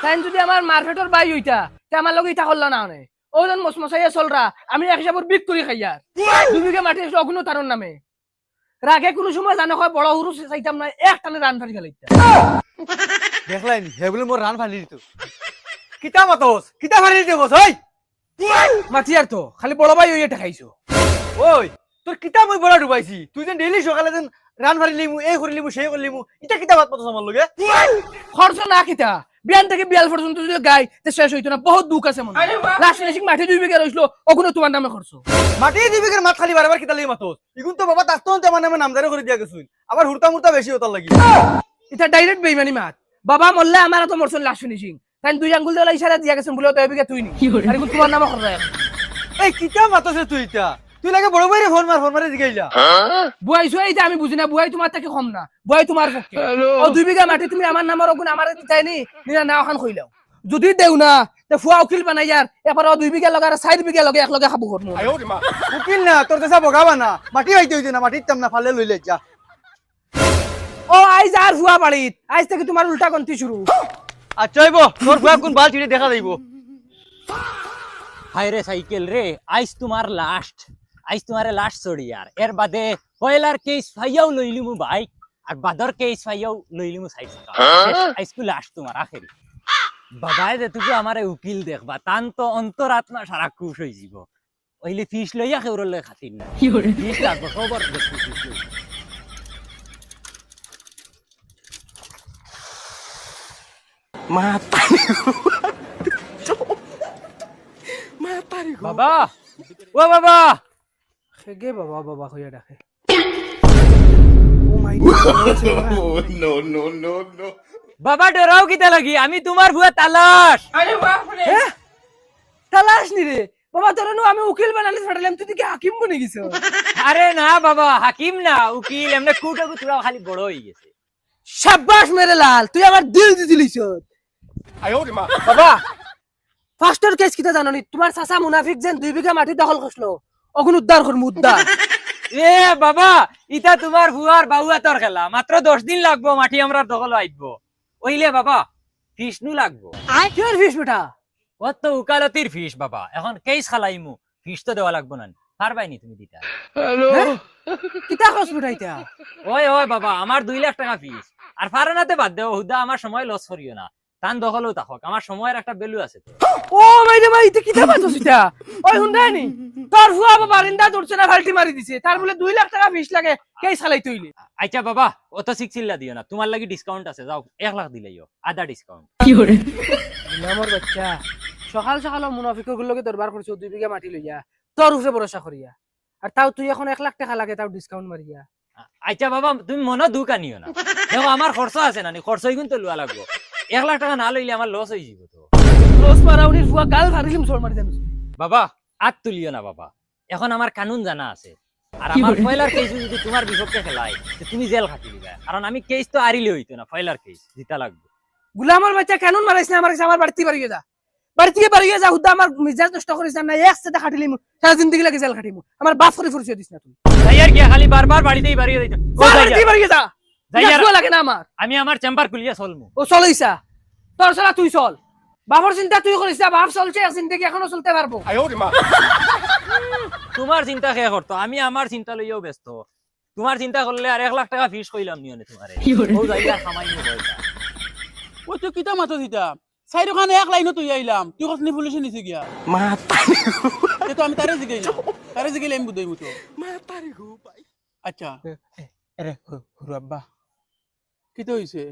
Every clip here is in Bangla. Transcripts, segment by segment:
তাই যদি আমার মার্কেটর বাই হইতা তে আমার লগে ইটা করলা না অনে ওজন মসমসাইয়া চলরা আমি এক হিসাবর বিক করি খাইয়ার 2 বিঘা মাটি অগুন তারন নামে রাগে কোনো সময় জানো হয় বড় হুরু চাইতাম না এক টানে রান ফাড়ি খেলাইতা দেখলাই হে বলে মোর রান ফানি দিত কিতা মাতস কিতা ফানি দিতে বস ওই মাতিয়ার তো খালি বড় ভাই হইয়া ঠেকাইছো ওই তোর কিতা মই বড় ডুবাইছি তুই যেন ডেইলি সকালে যেন রান ফারি লিমু এই করে লিমু সেই করে লিমু এটা কিতা বাত পাতস আমার লগে খরচ না কিতা বিয়ান থেকে বিয়াল পর্যন্ত যদি গাই তে শেষ হইতো না বহুত দুঃখ আছে মনে লাস্ট ফিনিশিং মাঠে 2 বিঘা রইছিল ওগুলো তোমার নামে খরচ মাটি দিবিকের মাত খালি বারবার কিতা লাগি মাতস ইগুন তো বাবা তাস্তন তে আমার নামে নামদারে করে দিয়া গেছুন আবার হুরতা মুরতা বেশি হতার লাগি এটা ডাইরেক্ট বেইমানি মাত বাবা মরলে আমার তো মরছন লাস্ট ফিনিশিং তাই 2 আঙ্গুল দেওয়া ইশারা দিয়া গেছেন বলে তো বিঘা তুই নি আর এগুলো তোমার নামে খরচ এই কিতা মাতস তুই ইতা তুই লাগে বড় ভাইরে ফোন মারে জিগাইলা বুয়াই এইটা আমি বুঝি না বুয়াই তোমার থেকে কম না বুয়াই তোমার পক্ষে ও 2 বিঘা মাটি তুমি আমার নামের ওগুন আমার দিতাই নি নিনা নাও খান কইলাও যদি দেও না তে ফুয়া উকিল বানাই যার এবার 2 বিঘা লগার 4 বিঘা লগে এক লগে খাবো করমু উকিল না তোর দেশা বগাবা না মাটি হইতে হইতে না মাটি তাম না ফালে লইলে যা ও আইজ আর ফুয়া বাড়িত আইজ থেকে তোমার উল্টা গন্তি শুরু আচ্ছা হইব তোর ফুয়া কোন বাল ছিড়ে দেখা যাইব হায় রে সাইকেল রে আইস তোমার লাস্ট চড়ি আর এর বাদে কয়লার কেস ফাইয়াও লইলিমু বাইক আর বাদর কেস ফাইয়াও লইলিমু সাইড আইসকু লাস্ট তোমার আখেরি বাবাই দে তুই আমারে উকিল দেখবা তান তো অন্তরাত্মা সারা খুশ হই যাব ওইলে ফিস লইয়া খেউরলে খাতির না ফিস লাগবে খবর দেখি বাবা ও বাবা হেগে বাবা বাবা কইয়া ডাকে বাবা ডরাও কিতা লাগি আমি তোমার ভুয়া তালাশ তালাশ নি রে বাবা তোর আমি উকিল বানালে ফাটালাম তুই কি হাকিম বনে গেছো আরে না বাবা হাকিম না উকিল এমনি কুটা কুতুরা খালি বড় হই গেছে শাবাশ মেরে লাল তুই আমার দিল দি দিলিস বাবা ফার্স্টের কেস কিটা জানো নি তোমার চাচা মুনাফিক যেন 2 বিঘা মাটি দখল করলো অগুন উদ্ধার করমু উদ্ধার এ বাবা ইটা তোমার ভুয়ার বাউয়া তোর খেলা মাত্র 10 দিন লাগবো মাটি আমরা দখল আইবো ওইলে বাবা ফিস নু লাগবো কির ফিস বেটা অত উকালতির ফিস বাবা এখন কেস খালাইমু ফিস তো দেওয়া লাগবো না পারবাইনি তুমি দিতা কিটা খরচ বেটা এটা ওই ওই বাবা আমার 2 লাখ টাকা ফিস আর ফারানাতে বাদ দেও হুদা আমার সময় লস করিও না তান দখলও তাহক আমার সময়ের একটা ভ্যালু আছে তো ও মাইরে ভাই এটা কিটা বাতস এটা ওই হুন্ডানি তোর ফুয়া বাবা রিন্দা দৌড়ছে না ফাল্টি মারি দিছে তার বলে 2 লাখ টাকা ফিস লাগে কেই চালাই তুইলে আচ্ছা বাবা অত সিক্সিল্লা দিও না তোমার লাগি ডিসকাউন্ট আছে যাও 1 লাখ দিলেইও আধা ডিসকাউন্ট আমার বাচ্চা সকাল সকাল মুনাফিকের গুলোকে দরবার করছো 2 বিঘা মাটি লইয়া তোর উপরে ভরসা করিয়া আর তাও তুই এখন 1 লাখ টাকা লাগে তাও ডিসকাউন্ট মারিয়া আচ্ছা বাবা তুমি মনে দুঃখ নিও না দেখো আমার খরচ আছে না খরচই কিন্তু লওয়া লাগবো 1 লাখ টাকা না লইলে আমার লস হয়ে যাব তো লস মারাউনির ফুয়া গাল ফারিলিম সর মারি জানিস বাবা আত তুলিও না বাবা এখন আমার কানুন জানা আছে আর আমার ফয়লার কেস যদি তোমার বিপক্ষে খেলায় তুমি জেল খাটি দিবা কারণ আমি কেস তো আরিলে হইতো না ফয়লার কেস জিতা লাগবে গুলামের বাচ্চা কানুন মারাইছ না আমার বাড়তি বাড়িয়ে যা বাড়তি বাড়িয়ে যা হুদা আমার মিজাজ নষ্ট করিস না এক সাথে খাটিলিম সারা জিন্দেগি লাগে জেল খাটিমু আমার বাপ করে ফুরছে দিস না তুই যাইয়ার কি খালি বারবার বাড়িতেই বাড়িয়ে দিত বাড়তি বাড়িয়ে যা যাইয়ার লাগে না আমার আমি আমার চেম্বার খুলিয়া চলমু ও চলইছা তোর চলা তুই চল বাপর চিন্তা তুই করিস বাপ চলছে জিন্দেগি এখনো চলতে পারবো তোমার চিন্তা কে করতো আমি আমার চিন্তা লইয়াও ব্যস্ত তোমার চিন্তা করলে আর 1 লাখ টাকা ফিস কইলাম নিয়নে তোমারে ও যাইয়া খামাইনো পয়সা ও তুই কিতা মাথা দিতা সাইড ওখানে এক লাইনও তুই আইলাম তুই কখনই পুলিশে নিছি গিয়া তো আমি তারে জিগাইলাম আমি বুঝাই মতো আচ্ছা আরে হুরাব্বা কিতা হইছে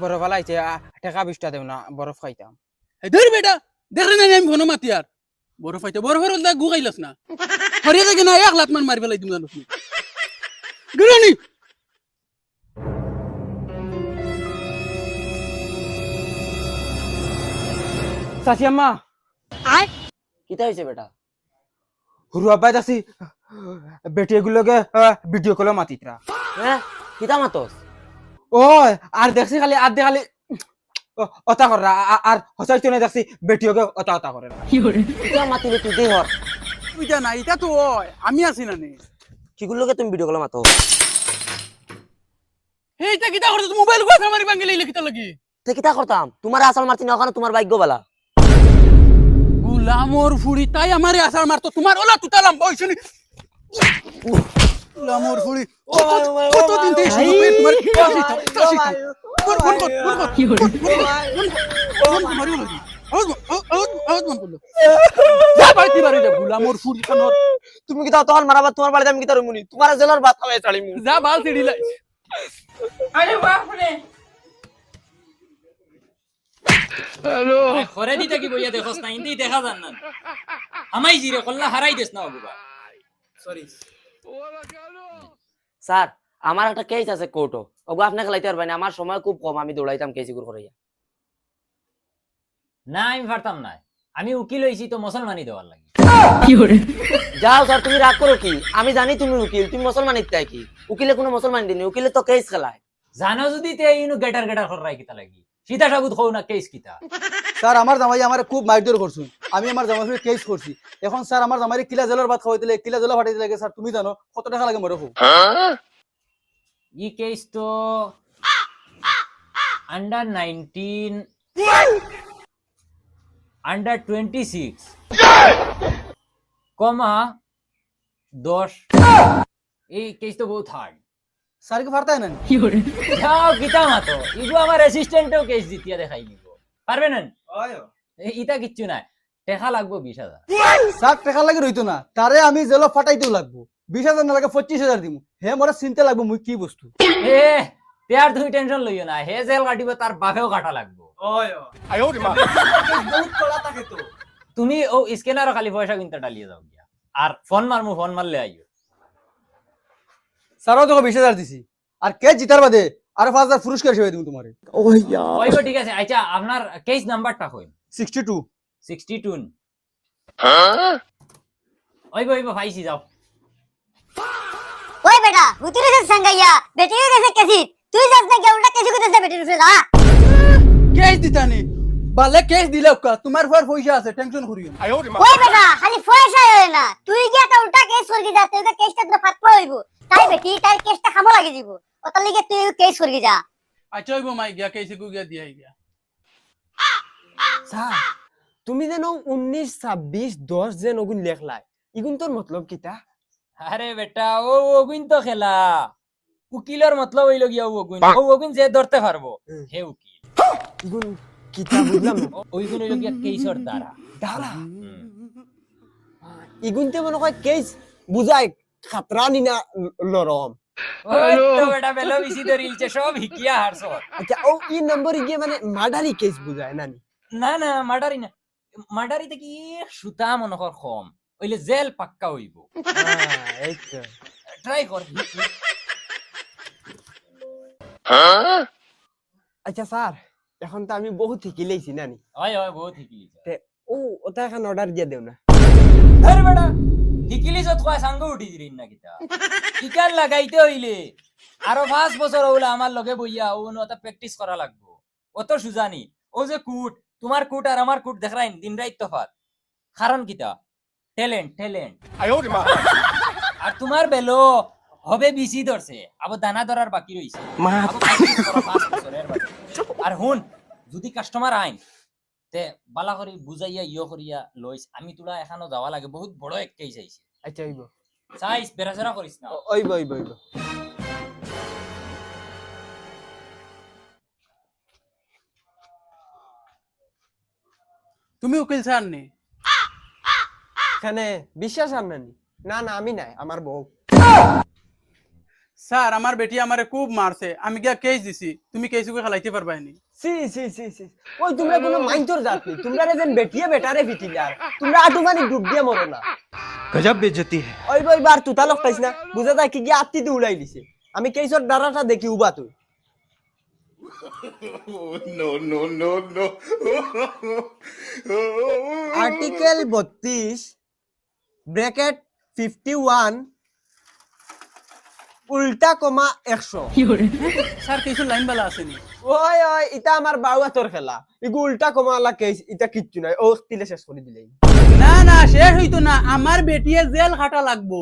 বরফ আলাইছে টাকা 20টা দেব না বরফ খাইতাম এই ধর বেটা দেখলি না আমি ফোন মাতি আর বরফ আইতে বরফের ওলা গুগাইলাস না হরিয়া দেখি না 1 লাখ মান মারি ফেলাই তুমি জানোস গরানি চাচি আম্মা কিতা হইছে বেটা হুরাব্বা দাসি বেটিগুলোকে ভিডিও কলে মাতিতরা হ্যাঁ কিতা মাতস ও আর দেখছি খালি আর খালি অতা করা আর হসাই চনে দেখছি বেটিওকে অতা করে কিতা মাতিলে তুই দেই হর তুই জানা এটা তো ওই আমি আছি না নি কিগুলোকে তুমি ভিডিও কল মাতো এইটা কিতা করছ মোবাইল কথা মারি বাঙ্গি লইলে কিতা লাগি তে কিতা করতাম তোমার আসল মারছি না ওখানে তোমার ভাগ্য বালা গুলামর ফুড়ি তাই আমারে আসার মারতো তোমার ওলা তুতালাম বইছনি গুলামর ফুড়ি কতদিন থেকে শুরু করে তোমার কাশি ফোন কি হলো আওয়াজ মন করলো যা বাড়িতে বাড়ি যা গুলামর ফুড়ি কানোর তুমি কিতা তখন মারাবা তোমার বাড়িতে আমি কিতা রমুনি তোমার জেলার ভাত খাওয়াই ছাড়িমু যা বাল সিড়ি লাই ঘরে দিতে কি বইয়া দেখোস না ইন্দি দেখা যান না আমাই জিরে কল্লা হারাই দেস না বাবা স্যার আমার একটা কেস আছে কোর্টও ওগো আপনি খেলাইতে পারবেন আমার সময় খুব কম আমি দৌড়াইতাম কেস গুলো করাইয়া না আমি পারতাম না আমি উকিল হইছি তো মুসলমানি দেওয়ার লাগি যাও স্যার তুমি রাগ করো কি আমি জানি তুমি উকিল তুমি মুসলমান ইত্যাই কি উকিলে কোনো মুসলমান দিনি উকিলে তো কেস খেলায় জানো যদি তে ইনু গেটার গেটার করাই কিতা লাগি সীতা সাবুত হও না কেস কিতা স্যার আমার জামাই আমার খুব মারধর করছুন আমি আমার জামাই কেস করছি এখন স্যার আমার জামাই কিলা জেলার ভাত খাওয়াইতে লাগে কিলা জেলা ফাটাইতে লাগে স্যার তুমি জানো কত টাকা লাগে মরে ই কেস তো আন্ডার 19 আন্ডার 26 কমা 10 এই কেস তো বহুত হার্ড স্যার কি ফারতাই না যাও গীতা মাতো ইগো আমার অ্যাসিস্ট্যান্টও কেস দিতিয়া দেখাই নিব পারবে না ইটা কিচ্ছু না টাকা লাগবো 20,000 স্যার টাকা লাগে রইতো না তারে আমি জেলা ফাটাইতেও লাগবো 20,000 না লাগে 25,000 দিমু হে মোরা চিন্তা লাগবো মুই কি বস্তু এ তেয়ার তুমি টেনশন লইও না হে জেল কাটিব তার বাপেও কাটা লাগবো তুমি ও স্ক্যানার খালি পয়সা কিনতে ডালিয়ে যাও গিয়া আর ফোন মারলে আইও স্যারও তোকে 20,000 দিছি আর কে জিতার বাদে আর 5,000 পুরস্কার হিসেবে দিমু তোমারে ওইগো ঠিক আছে আচ্ছা আপনার কেস নাম্বারটা কই 62 62 ওইগো ভাইছি যাও ওই বেটা হুতুরে সে সঙ্গাইয়া বেটি গেছে কেসি তুই যাস না কেউটা কেসি কইতেছে বেটি রুফে যা কেস দিতানি বালে কেস দিলে কা তোমার পর পয়সা আছে টেনশন করিও না ওই বেটা খালি পয়সা হয় না তুই গিয়া তা উল্টা কেস করবি যা তুই কেসটা তো ফাট পড়ইব তাই বেটি তাই কেসটা খামো লাগি দিব ওতার লাগি তুই কেস করবি যা আচ্ছা ওইব মাই গিয়া কেসে কু গিয়া দিয়াই গিয়া স্যার তুমি যেন 19 26 10 যেন ওগুন লেখলাই ইগুন তোর মতলব কিতা আরে বেটা ও ওগুন তো খেলা উকিলের মতলব হইল গিয়া ওগুন যে ধরতে পারবো হে উকিল ইগুন কিতা বুঝলাম না ওইগুন হইল গিয়া কেসর দ্বারা দাঁড়া ইগুনতে মনে হয় কেস বুঝাই খাতরা নিনা লরম ওই তো বেটা বেলো বিসি ধরিলছে সব হিকিয়া হারছ আচ্ছা ও ই নম্বর গিয়ে মানে মার্ডারি কেস বুঝায় নানি না মার্ডারি না মার্ডারিতে কি সুতা মনে কর কম ওইলে জেল পাক্কা হইব এই তো ট্রাই কর আচ্ছা স্যার এখন তো আমি বহুত শিকিলেইছি নানি হয় বহুত হিকিলিছ ও ওটা এখন অর্ডার দিয়ে দেও না আরে বেটা হিকিলিছ তো সাঙ্গ উঠি দিরিন না কিতা ইকার লাগাইতে হইলে আরো 5 বছর হইলে আমার লগে বইয়া ও নটা প্র্যাকটিস করা লাগবো অত সুজানি ও যে কুট তোমার কুট আর আমার কুট দেখরাইন দিন রাত তফাত কারণ কিতা ট্যালেন্ট আর তোমার বেলো হবে বিসি ধরছে আবার দানা ধরার বাকি রইছে আর হুন যদি কাস্টমার আইন তে বালা করি বুঝাইয়া করিয়া লইস আমি তোরা এখানো যাওয়া লাগে বহুত বড় এক কেস আইছে আচ্ছা হইব চাইস বেরাসেরা করিস না হইব তুমি উকিল স্যার নি এখানে বিশ্বাস আর নানি না না আমি নাই আমার বউ স্যার আমার বেটি আমারে খুব মারছে আমি গিয়া কেস দিছি তুমি কেস কো খেলাইতে পারবানি সি ওই তোমরা কোনো মাইন্ডর জাত নি তোমরা যেন বেটিয়ে বেটারে ফিটিলার তোমরা আটুমানি ডুব দিয়ে মরো না গজব বেজতি ওই বার তুতা লকটাইছ না বুঝা যায় কি গিয়া আত্তি দি উড়াই দিছে আমি কেসর ডারাটা দেখি উবা তুই আর্টিকেল 32 ব্র্যাকেট 51 উল্টা কমা 100 স্যার কিছু লাইন বালা আসেনি ওই ইটা আমার বাউয়া তোর খেলা ইগু উল্টা কমা আলা কেস ইটা কিচ্ছু নাই ও তিলে শেষ করে দিলেই না শেষ হইতো না আমার বেটিয়ে জেল খাটা লাগবো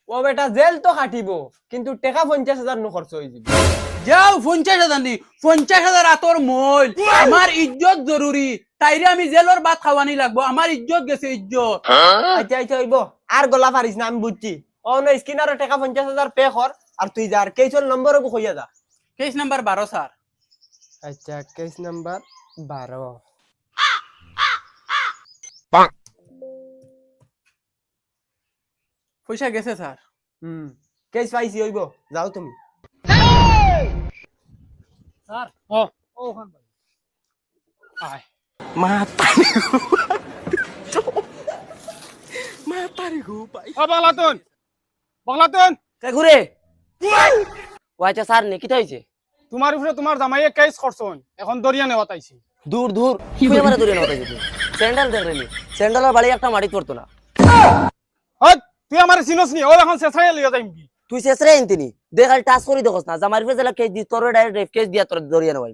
ও বেটা জেল তো কাটিব কিন্তু টাকা 50,000 নো খরচ হই যাব যাও 50,000 নি 50,000 আতর মইল আমার ইজ্জত জরুরি তাইরে আমি জেলর ভাত খাওয়ানি লাগবো আমার ইজ্জত গেছে ইজ্জত আচ্ছা আচ্ছা হইব আর গলা পারিস না আমি বুঝছি ও না স্কিনারে টাকা 50,000 পে কর আর তুই যার কেসের নম্বর কইয়া যা কেস নাম্বার 12 স্যার আচ্ছা কেস নাম্বার 12 পয়সা গেছে স্যার কেস পাইছি হইব যাও তুমি স্যার কে ঘুরে ও আচ্ছা স্যার নে কি হইছে তোমার উপরে তোমার জামাইয়ে কেস করছন এখন দরিয়া নেওয়া তাইছি দূর দূর তুই আমারে ধরে নাও তাই স্যান্ডেল দেন রে স্যান্ডেলের বাড়ি একটা মাটি পড়তো না হট তুই আমার চিনস নি ও এখন শেষাই লইয়া যাইম কি তুই শেষরে এনতিনি দেখাল টাচ করি দেখছ না জামাইর উপরে জেলা কেস দি তোর ডাইরেক্ট রেপ কেস দিয়া তোর দরিয়া নেওয়াই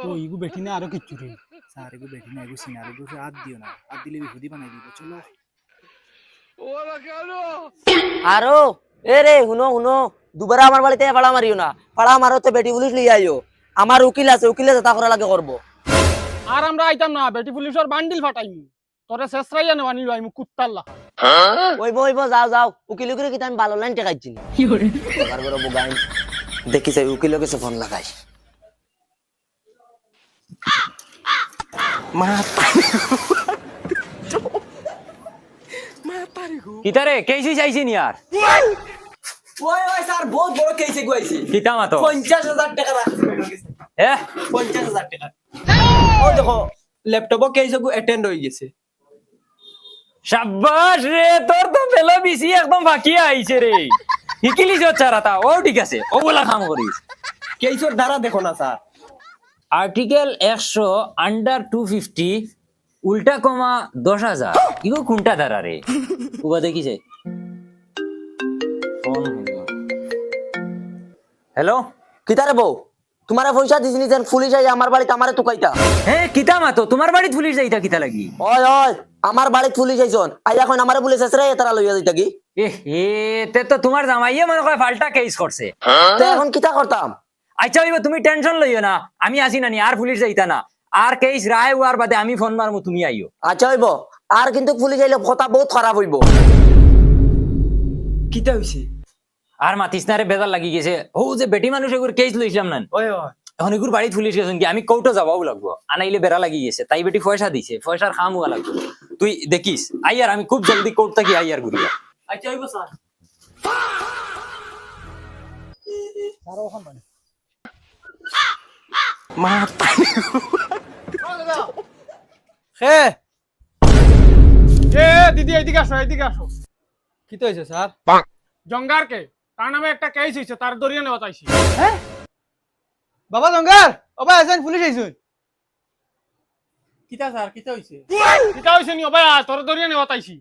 ও ইগু বেটি না আরো কিচ্ছু রে স্যার ইগু বেটি না ইগু সিনার ইগু হাত দিও না হাত দিলে বিপদি বানাই দিব চলো আরো এ রে হুনো হুনো দুবারা আমার বাড়িতে পাড়া মারিও না পাড়া মারো তো বেটি পুলিশ লিয়ে আইও আমার উকিল আছে উকিলে যা করা লাগে করবো আর আমরা আইতাম না বেটি পুলিশের বান্ডিল ফাটাইমু তোরে শেষরাইয়া নেওয়ানি লইমু কুত্তাল্লা ওইব যাও যাও উকিল উকিলে কিন্তু আমি ভালো লাইন টেকাইছি আমার বড় বুগাইন দেখি যাই উকিল কাছে ফোন লাগাই কিতারে কেসি চাইছি নি আর ওই ওই স্যার বহুত বড় কেসে গুয়াইছি কিতা মাতো 50,000 টাকা রাখছি এ 50,000 টাকা ও দেখো ল্যাপটপও কেসে গু অ্যাটেন্ড হয়ে গেছে শাবাশ রে তোর তো বেলো বিসি একদম বাকি আইছে রে হিকিলি চারাতা ও ঠিক আছে ও বলা কাম করিস কেসের ধারা দেখো না স্যার আর্টিকেল 100 আন্ডার 250 উল্টা কমা 10,000 ইগো কোনটা ধারা রে উবা দেখিছে হ্যালো কিতারে বউ তোমারে পয়সা দিছিনি যেন পুলিশ আই আমার বাড়িতে আমারে তুকাইতা হ্যাঁ কিতা মাতো তোমার বাড়ি পুলিশ যাইতা কিতা লাগি ওই ওই আমার বাড়িতে পুলিশ আইছন আই এখন আমারে পুলিশ এসরে এতারা লইয়া যাইতা কি এ তে তো তোমার জামাইয়ে মনে করে ফালটা কেস করছে তো এখন কিতা করতাম আচ্ছা হইব তুমি টেনশন লইও না আমি আসি না নি আর পুলিশ যাইতা না আর কেস রায় হওয়ার বাদে আমি ফোন মারমু তুমি আইও আচ্ছা হইব আর কিন্তু পুলিশ আইলে কথা বহুত খারাপ হইব কিটা হইছে আর মাতিস না রে বেজার লাগি গেছে ও যে বেটি মানুষ এগুর কেস লইছিলাম না ওই ওই এখন এগুর বাড়ি পুলিশ গেছেন কি আমি কৌটো যাবাও লাগবো আনাইলে বেড়া লাগি গেছে তাই বেটি পয়সা দিছে পয়সার খাম হওয়া লাগবে তুই দেখিস আইয়ার আমি খুব জলদি কোর্ট থাকি আইয়ার ঘুরিয়া আচ্ছা হইব স্যার হে এ দিদি এদিকে আসো কি তো হয়েছে স্যার জঙ্গার কে তার নামে একটা কেস হইছে তার দরিয়া নেওয়া তাইছি বাবা জঙ্গার ওবা এসেন পুলিশ আইছুন কিতা স্যার কিতা হইছে কিতা হইছে নি ওবা তোর দরিয়া নেওয়া তাইছি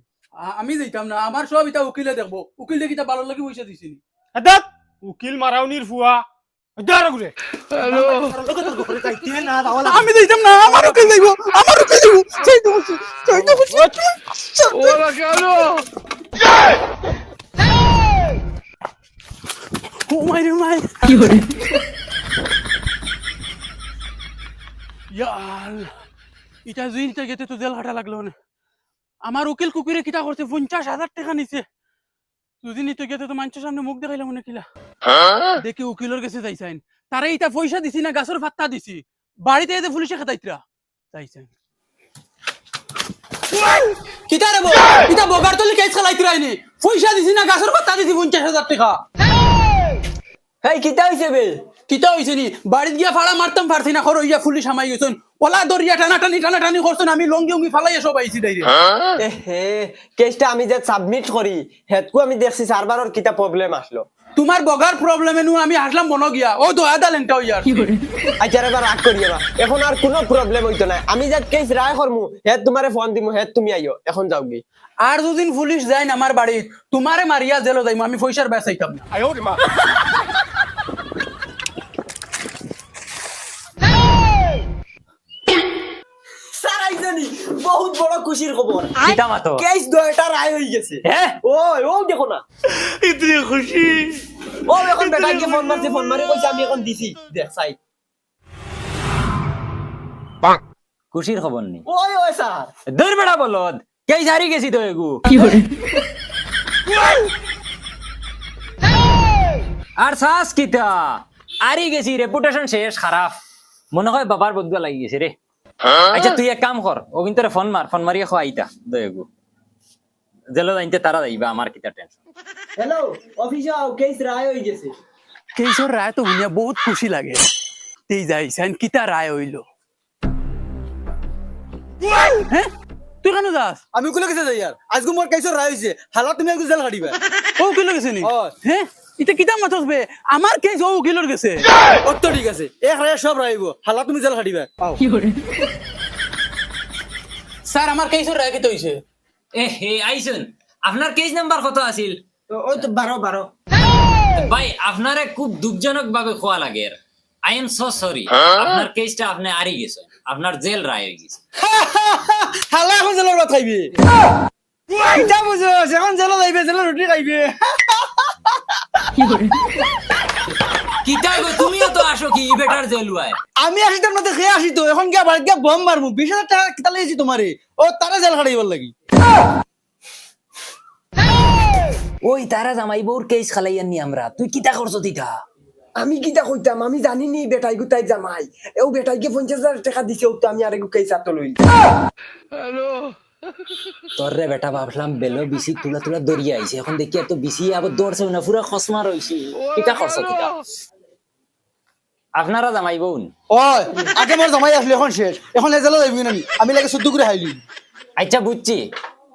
আমি যাইতাম না আমার সব এটা উকিলে দেখবো উকিলে কিতা ভালো লাগি পয়সা দিছিনি এদাত উকিল মারাউনির ফুয়া দাঁড়া ঘুরে আমি যাইতাম না আমার উকিল যাইবো ও মাই রে মাই কি হরে ইয়ার এটা জিনটা গেতে তো জেল হাঁটা লাগলো না আমার উকিল কুকুরে কিটা করতে 50,000 টাকা নিছে যদি নিতে গেতে তো মানুষের সামনে মুখ দেখাইলাম মনে কিলা দেখি উকিলের কাছে যাইছেন তারা এটা পয়সা দিছি না গাছের পাত্তা দিছি বাড়িতে এসে পুলিশে খাতাইতরা যাইছেন কিটা রে এটা বগার তলি কেস খালাইতরাইনি পয়সা দিছি না গাছের পাত্তা দিছি 50,000 টাকা হেই কিটা হইছে বে কিটা হইছে নি বাড়িতে গিয়া ফাড়া মারতাম পারছি না খরো ইয়া পুলিশ হামাই গেছেন ওলা দরিয়া টানাটানি করছেন আমি লঙ্গি উঙ্গি ফালাইয়া সব আইছি ডাইরে হে কেসটা আমি যে সাবমিট করি হেতকু আমি দেখছি সার্ভারের কিটা প্রবলেম আসলো তোমার বগার প্রবলেমে নু আমি হাসলাম মন গিয়া ও দয়া দালেনটা ইয়ার আচ্ছা এবার রাগ করিয়ে না এখন আর কোনো প্রবলেম হইতো না আমি যে কেস রায় করমু হেত তোমারে ফোন দিমু হেত তুমি আইও এখন যাও গি আর দুদিন পুলিশ যায় না আমার বাড়ি তোমারে মারিয়া জেলো যাইমু আমি পয়সার বেচাইতাম না স্যার আইজানি বহুত বড় খুশির খবর কিতা মাতো কেস দয়টা রায় হয়ে গেছে হ্যাঁ ওই ও দেখো না ইতনি খুশি ও এখন বেটাকে ফোন মারছে ফোন মারি কইছে আমি এখন দিছি দেখ সাই খুশির খবর নেই ওই ওই স্যার দূর বেড়া বলদ কেই হারি গেছি তো এগু আর সাস কিতা আরি গেছি রেপুটেশন শেষ খারাপ মনে হয় বাবার বদুয়া লাগি গেছে রে আচ্ছা তুই এক কাম কর ও কিন্তু ফোন মারিয়ে খাইতা দয়েগু জেলো জানতে তারা যাইবা আমার কিতা টেনশন হ্যালো অফিসে আও কেস রায় হই গেছে কেইসর রায় তো শুনিয়া বহুত খুশি লাগে তেই যাইছেন কিতা রায় হইল হ্যাঁ তুই কেন যাস আমি উকিলে গেছে যাই আর আজকে মোর কেসর রায় হইছে হালা তুমি আজকে জেল হাঁটিবা ও উকিল গেছে নি হয়। হ্যাঁ এটা কিতা মাথস বে আমার কেস ও উকিলর গেছে অত ঠিক আছে এক রায় সব রাইব হালা তুমি জেল হাঁটিবা স্যার আমার কেসর রায় কিতা হইছে এ হে আইসুন আপনার কেস নাম্বার কত আছিল ওই তো 12 ভাই আপনারে খুব দুঃখজনক ভাবে খোয়া লাগে আই এম সো সরি আপনার কেসটা আপনি আরি গেছেন আপনার জেল রায় হয়ে গেছে হালা এখন জেলের ভাত খাইবে কিতা বুঝো এখন জেল যাইবে জেলের রুটি খাইবে কিতা গো তুমিও তো আসো কি বেটার জেল হয় আমি আসিতাম না দেখে আসি তো এখন গিয়া বাড়ি গিয়া বম মারমু 20,000 টাকা কিতা লেগেছি তোমারে ও তারা জেল হাঁটাইবার লাগি ওই তারা জামাই বউর কেস খালাইয়ানি আমরা তুই কিতা করছো তিতা আমি কিটা কইতাম আমি জানিনি বেটাই গুতাই জামাই এও বেটাইকে 50,000 টাকা দিছে তো আমি আরেকু কেস আতো লই তোর রে বেটা ভাবলাম বেলো বিসি তুলা তুলা দরিয়া আইছে এখন দেখি আর তো বিসি আবার দৌড়ছে না পুরা খসমা রইছে কিতা করছো কিতা আপনারা জামাই বউন ওই আগে মোর জামাই আসলে এখন শেষ এখন জেল যাইবি না আমি লাগে শুদ্ধ করে হাইলি আচ্ছা বুঝছি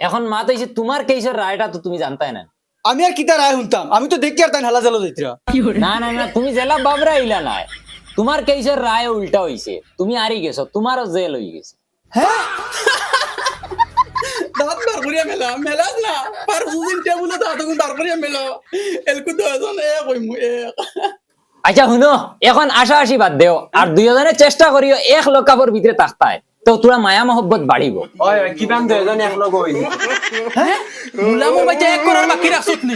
এখন মা তো এসে তোমার কেসের রায়টা তো তুমি জানতাই না আমি আর কিতা রায় শুনতাম আমি তো দেখি আর তাই হালা জেল যাইতরা না না না তুমি জেলা বাবরা ইলা নাই তোমার কেসের রায় উল্টা হইছে তুমি আরি গেছো তোমারও জেল হই গেছে দাঁত বার করিয়া মেলা না পার বুঝিন টেবুলে দাঁত গুণ বার করিয়া মেলা এলকু তো এজন এ কইমু এ আচ্ছা শুনো এখন আশা আশি বাদ দেও আর দুইজনে চেষ্টা করিও এক লকাপর ভিতরে তাকতায় তো তোরা মায়া মহব্বত বাড়িব ওই কিবান তো এজন এক লগ হইনি মুলামো বাচ্চা এক করার বাকি রাখছত নি